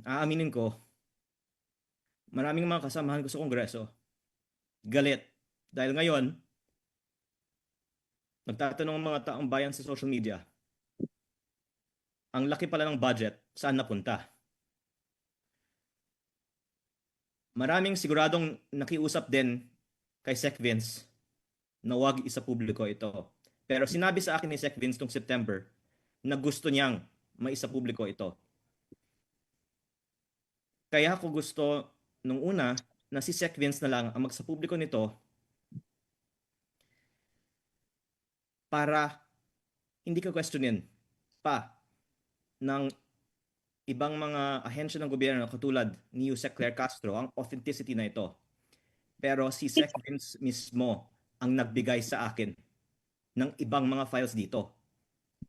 Aaminin ko, maraming mga kasamahan ko sa Kongreso, galit. Dahil ngayon, nagtatanong ang mga taong bayan sa social media, ang laki pala ng budget, saan napunta? Maraming siguradong nakiusap din kay Sec Vince na wag isa publiko ito. Pero sinabi sa akin ni Sec Vince noong September na gusto niyang maisa publiko ito. Kaya ako gusto nung una na si Sec Vince na lang ang magsapubliko nito para hindi ka questionin pa ng ibang mga ahensya ng gobyerno katulad ni Yusek Claire Castro ang authenticity na ito. Pero si Sec Vince mismo ang nagbigay sa akin ng ibang mga files dito.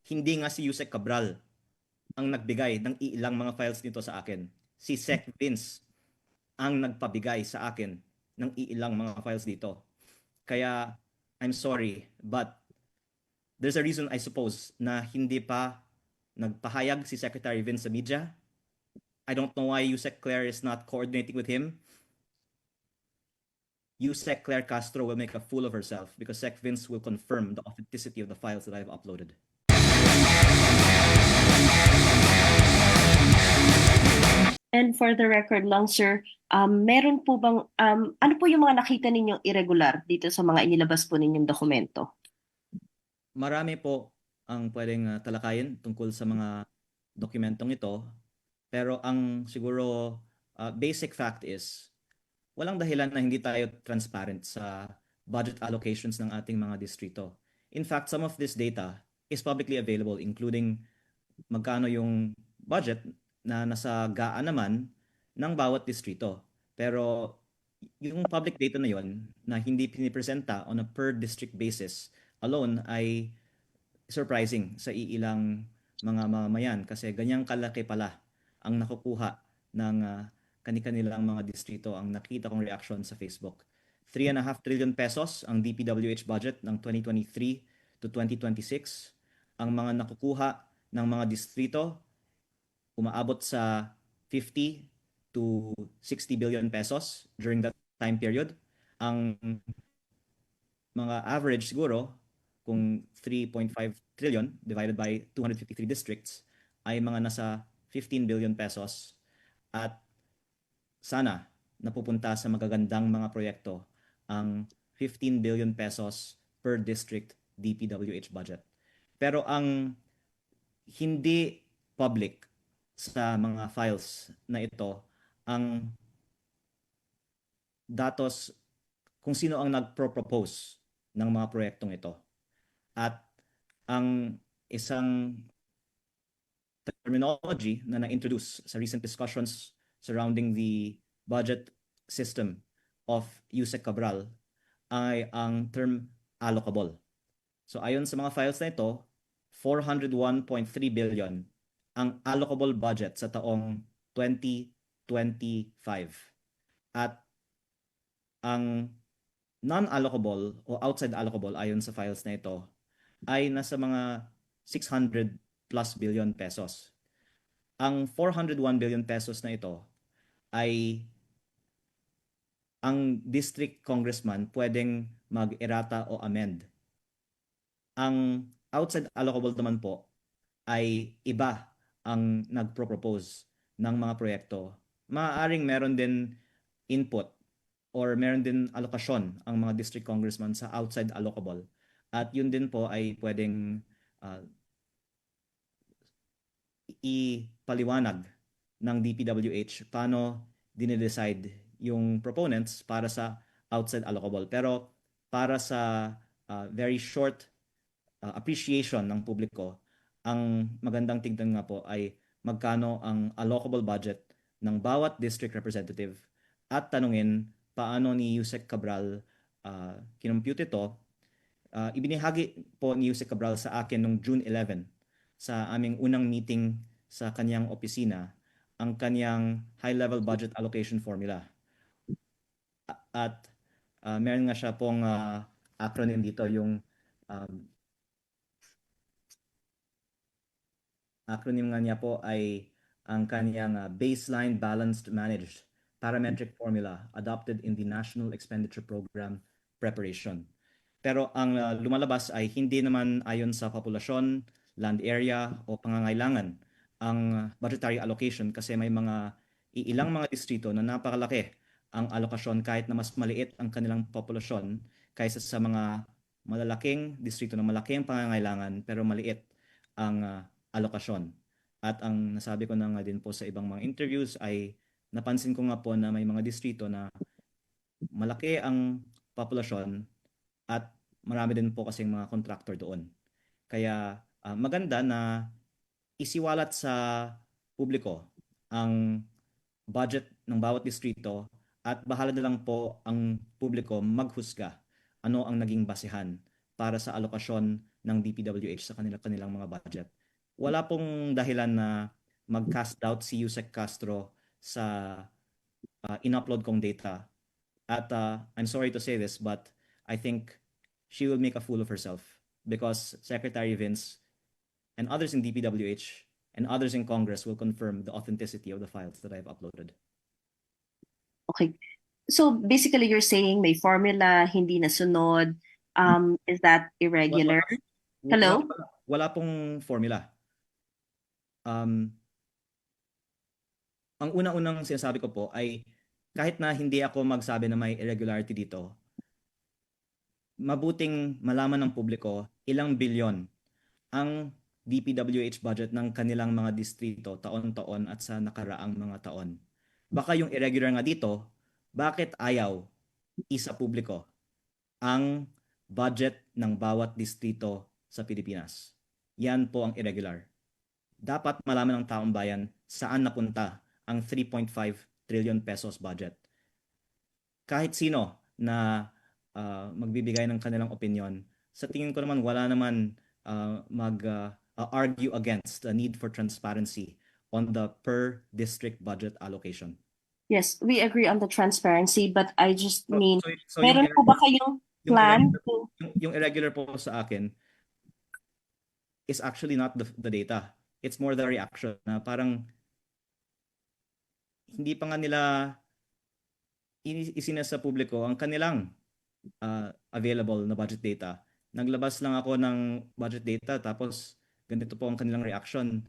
Hindi nga si Yusek Cabral ang nagbigay ng ilang mga files nito sa akin. Si Sec Vince ang nagpabigay sa akin ng ilang mga files dito. Kaya I'm sorry, but there's a reason I suppose na hindi pa nagpahayag si Secretary Vince sa media. I don't know why Yusek Claire is not coordinating with him. Yusek Claire Castro will make a fool of herself because Sec Vince will confirm the authenticity of the files that I've uploaded. And for the record lang, sir, meron po bang, ano po yung mga nakita ninyong irregular dito sa mga inilabas po ninyong dokumento? Marami po ang pwedeng talakayin tungkol sa mga dokumentong ito. Pero ang siguro basic fact is, walang dahilan na hindi tayo transparent sa budget allocations ng ating mga distrito. In fact, some of this data is publicly available, including magkano yung budget na nasa gaan naman ng bawat distrito. Pero yung public data na yon na hindi pinipresenta on a per district basis alone ay surprising sa iilang mga mamamayan kasi ganyang kalaki pala ang nakukuha ng kani-kanilang mga distrito. Ang nakita kong reaction sa Facebook. 3.5 trillion pesos ang DPWH budget ng 2023 to 2026. Ang mga nakukuha ng mga distrito umaabot sa 50 to 60 billion pesos during that time period. Ang mga average siguro, kung 3.5 trillion divided by 253 districts, ay mga nasa 15 billion pesos. At sana napupunta sa magagandang mga proyekto ang 15 billion pesos per district DPWH budget. Pero ang hindi public sa mga files na ito, ang datos kung sino ang nagpro-propose ng mga proyektong ito. At ang isang terminology na na-introduce sa recent discussions surrounding the budget system of Yusek Cabral ay ang term allocable. So ayon sa mga files na ito, 401.3 billion ang allocable budget sa taong 2025. At ang non-allocable o outside allocable ayon sa files na ito ay nasa mga 600 plus billion pesos. Ang 401 billion pesos na ito ay ang district congressman pwedeng mag-erata o amend. Ang outside allocable naman po ay iba ang nagpro-propose ng mga proyekto. Maaaring meron din input or meron din alokasyon ang mga district congressman sa outside allocable. At yun din po ay pwedeng uh, ipaliwanag ng DPWH paano dinidecide yung proponents para sa outside allocable. Pero para sa very short appreciation ng publiko, ang magandang tignan nga po ay magkano ang allocable budget ng bawat district representative at tanungin paano ni Yusek Cabral kinompute ito. Ibinahagi po ni Yusek Cabral sa akin noong June 11 sa aming unang meeting sa kanyang opisina ang kanyang high-level budget allocation formula. At meron nga siya pong acronym dito, yung um, acronym nga niya po ay ang kaniyang baseline balanced managed parametric formula adopted in the National Expenditure Program preparation. Pero ang lumalabas ay hindi naman ayon sa populasyon, land area o pangangailangan ang budgetary allocation kasi may ilang mga distrito na napakalaki ang alokasyon kahit na mas maliit ang kanilang populasyon kaysa sa mga malalaking distrito na malaki ang pangangailangan pero maliit ang alokasyon. At ang nasabi ko na nga din po sa ibang mga interviews ay napansin ko nga po na may mga distrito na malaki ang populasyon at marami din po kasing mga contractor doon. Kaya maganda na isiwalat sa publiko ang budget ng bawat distrito at bahala na lang po ang publiko maghusga ano ang naging basehan para sa alokasyon ng DPWH sa kanilang mga budget. Wala pong dahilan na mag-cast doubt si Yusek Castro sa in-upload kong data. At I'm sorry to say this, but I think she will make a fool of herself because Secretary Vince and others in DPWH and others in Congress will confirm the authenticity of the files that I've uploaded. Okay. So basically you're saying may formula, hindi nasunod. Is that irregular? Hello? Wala pong formula. Ang una-unang sinasabi ko po ay kahit na hindi ako magsabi na may irregularity dito, mabuting malaman ng publiko ilang bilyon ang DPWH budget ng kanilang mga distrito taon-taon at sa nakaraang mga taon. Baka yung irregular nga dito, bakit ayaw isa publiko ang budget ng bawat distrito sa Pilipinas? Yan po ang irregular. Dapat malaman ng taong bayan saan napunta ang 3.5 trillion pesos budget. Kahit sino na magbibigay ng kanilang opinion, sa tingin ko naman wala naman mag-argue against the need for transparency on the per district budget allocation. Yes, we agree on the transparency, but I just mean, So meron po ba kayong plan? yung irregular po sa akin is actually not the data. It's more the reaction na parang hindi pa nga nila isinasa sa publiko ang kanilang available na budget data. Naglabas lang ako ng budget data tapos ganito po ang kanilang reaction.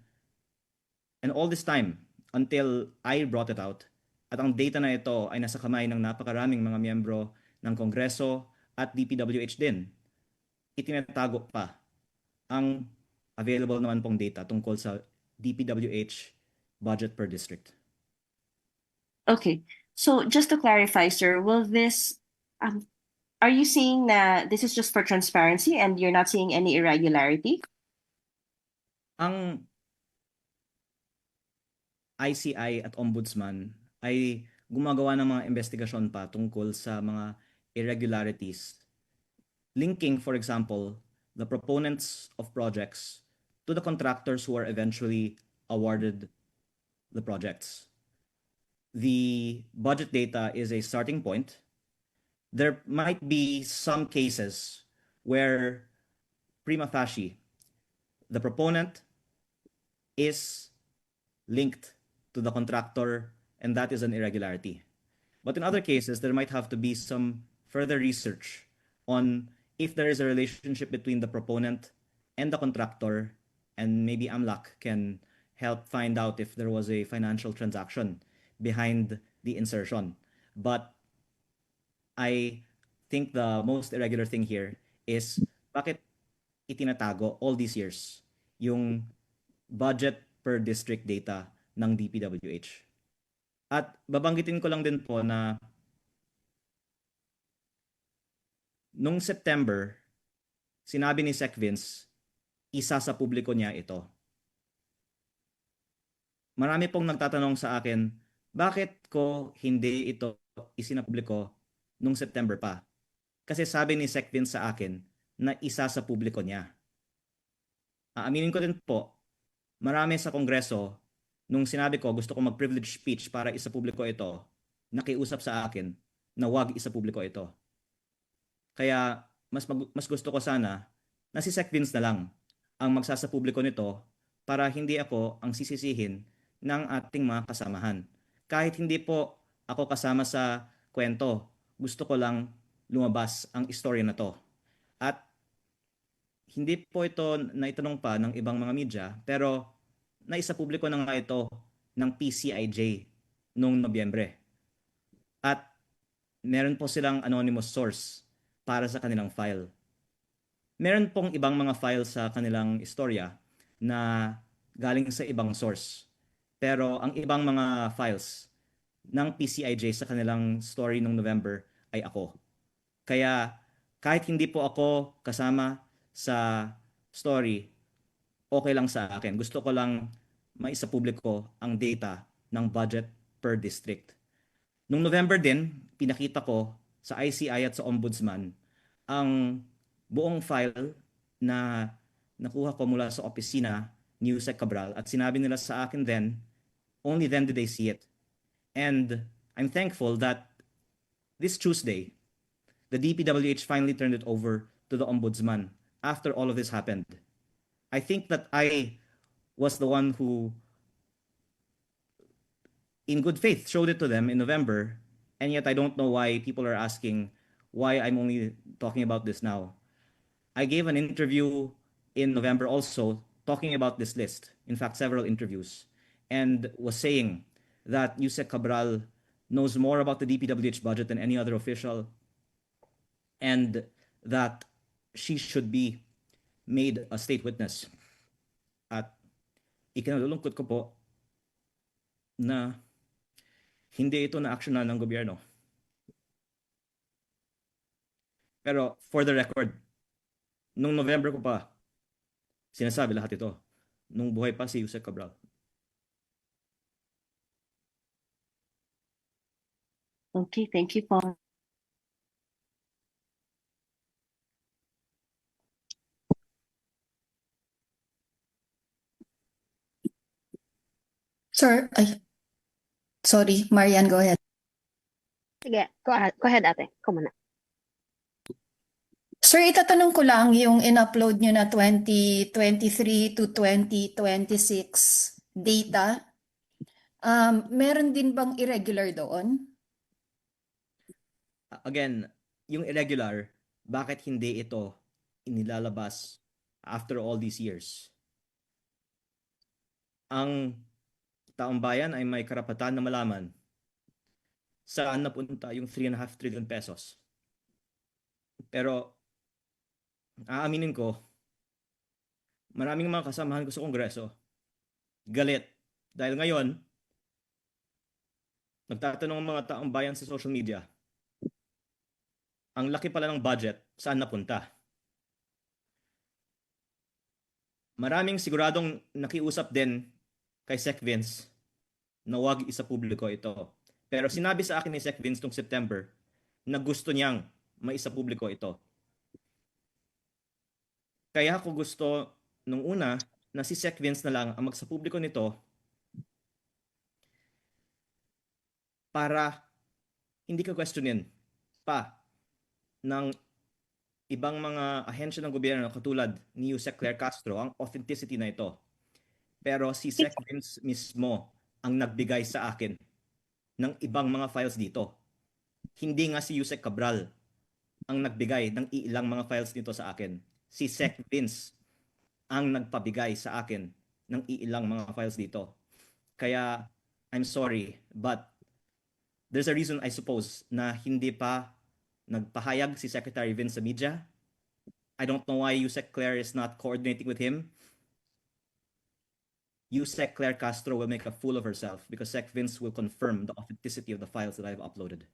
And all this time, until I brought it out, at ang data na ito ay nasa kamay ng napakaraming mga miyembro ng Kongreso at DPWH din, itinatago pa ang available naman pong data tungkol sa DPWH budget per district. Okay. So just to clarify, sir, are you seeing that this is just for transparency and you're not seeing any irregularity? Ang ICI at Ombudsman ay gumagawa ng mga investigasyon pa tungkol sa mga irregularities. Linking, for example, the proponents of projects to the contractors who are eventually awarded the projects. The budget data is a starting point. There might be some cases where prima facie, the proponent is linked to the contractor and that is an irregularity. But in other cases, there might have to be some further research on if there is a relationship between the proponent and the contractor, and maybe AMLAC can help find out if there was a financial transaction behind the insertion. But I think the most irregular thing here is bakit itinatago all these years yung budget per district data ng DPWH. At babanggitin ko lang din po na nung September, sinabi ni Sec Vince, isa sa publiko niya ito. Marami pong nagtatanong sa akin, bakit ko hindi ito isinapubliko nung September pa? Kasi sabi ni Sec Vince sa akin na isa sa publiko niya. Aaminin ko din po, marami sa Kongreso, nung sinabi ko gusto ko mag-privilege speech para isa publiko ito, nakiusap sa akin na wag isa publiko ito. Kaya mas gusto ko sana na si Sec Vince na lang ang magsasapubliko nito para hindi ako ang sisisihin ng ating mga kasamahan. Kahit hindi po ako kasama sa kwento, gusto ko lang lumabas ang istorya na to. At hindi po ito naitanong pa ng ibang mga media, pero naisapubliko na nga ito ng PCIJ noong Nobyembre. At meron po silang anonymous source para sa kanilang file. Meron pong ibang mga files sa kanilang istorya na galing sa ibang source. Pero ang ibang mga files ng PCIJ sa kanilang story nung November ay ako. Kaya kahit hindi po ako kasama sa story, okay lang sa akin. Gusto ko lang maisapubliko ang data ng budget per district. Nung November din, pinakita ko sa ICI at sa Ombudsman ang buong file na nakuha ko mula sa opisina ni Yusek Cabral at sinabi nila sa akin then, only then did they see it. And I'm thankful that this Tuesday, the DPWH finally turned it over to the Ombudsman after all of this happened. I think that I was the one who, in good faith, showed it to them in November, and yet I don't know why people are asking why I'm only talking about this now. I gave an interview in November also talking about this list, in fact, several interviews, and was saying that Yusek Cabral knows more about the DPWH budget than any other official, and that she should be made a state witness. At ikinalulungkot ko po na hindi ito na-actionan ng gobyerno. Pero for the record, nung November ko pa sinasabi lahat ito, nung buhay pa si Yusek Cabral. Okay, thank you po. Sir, ay, sorry, Marian, go ahead. Sige, go ahead ate. Ikaw muna. Sir, itatanong ko lang yung in-upload nyo na 2023 to 2026 data. Meron din bang irregular doon? Again, yung irregular, bakit hindi ito inilalabas after all these years? Ang taong bayan ay may karapatan na malaman saan napunta yung 3.5 trillion pesos. Pero aaminin ko, maraming mga kasamahan ko sa Kongreso galit dahil ngayon nagtatanong ang mga taong bayan sa social media, ang laki pala ng budget, saan napunta? Maraming siguradong nakiusap din kay Sec Vince na wag isa publiko ito. Pero sinabi sa akin ni Sec Vince noong September na gusto niyang maisa publiko ito. Kaya ako gusto nung una na si Sec Vince na lang ang magsapubliko nito para hindi ka questionin pa ng ibang mga ahensya ng gobyerno katulad ni Yusek Claire Castro ang authenticity na ito. Pero si Sec Vince mismo ang nagbigay sa akin ng ibang mga files dito. Hindi nga si Yusek Cabral ang nagbigay ng ilang mga files dito sa akin. Si Sec Vince ang nagpabigay sa akin ng ilang mga files dito. Kaya I'm sorry, but there's a reason I suppose na hindi pa nagpahayag si Secretary Vince sa media. I don't know why Yusek Claire is not coordinating with him. Yusek Claire Castro will make a fool of herself because Sec Vince will confirm the authenticity of the files that I've uploaded.